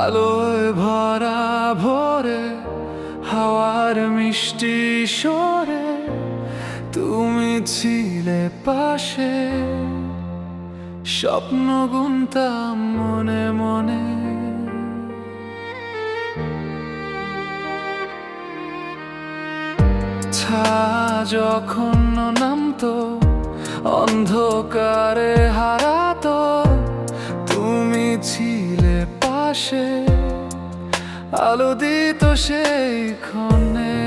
আলোয় ভরা ভোরে, হাওয়ার মিষ্টি স্বরে তুমি ছিলে পাশে। স্বপ্ন গুনতাম মনে মনে, যখন নামতো অন্ধকারে হারাতো, তুমি ছিলে পাশে, আলো দিত সেই ক্ষণে।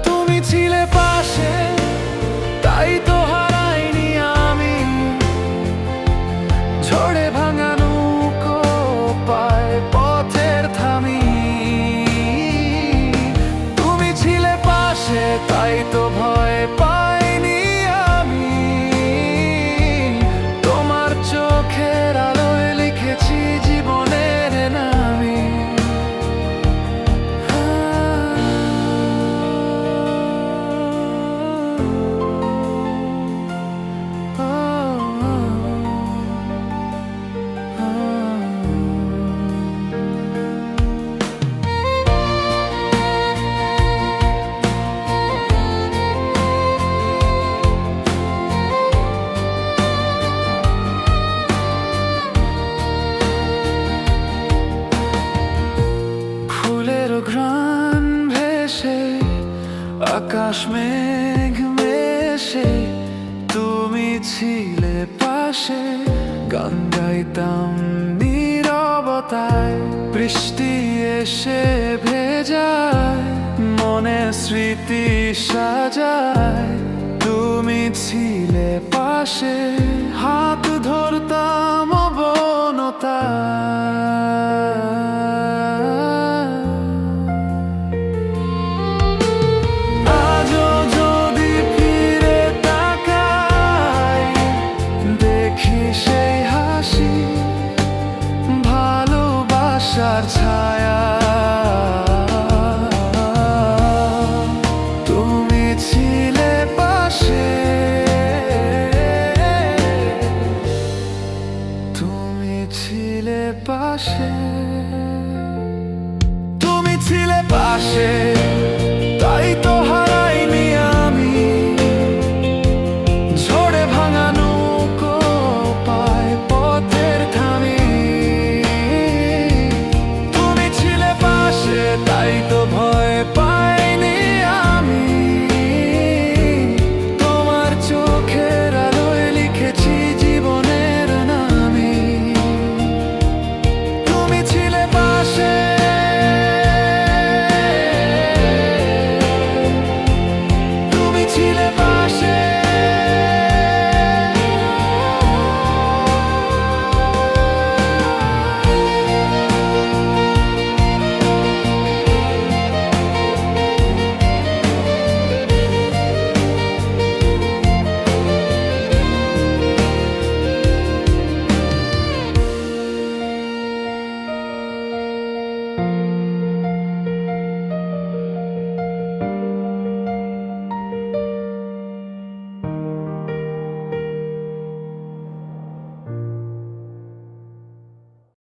তুমি ছিলে পাশে, তাই তো হারাইনি আমি। ঝড়ে ভাঙা নৌকো পায় পথের থামি। তুমি ছিলে পাশে, তাই তো ভয় পাইনি আমি। তোমার চোখের আলোয় লিখেছি জীবনের নামি। ঘ্রাণ ভেসে আকাশ মেঘ মেশে, তুমি ছিলে পাশে। গান গাইতাম নীরবতায়, বৃষ্টি এসে ভেজায়, মনে স্মৃতি সাজায়। তুমি ছিলে পাশে, হাত ধরতাম অবনতায়। ভালোবাসার ছায়া, তুমি ছিলে পাশে, তুমি ছিলে পাশে।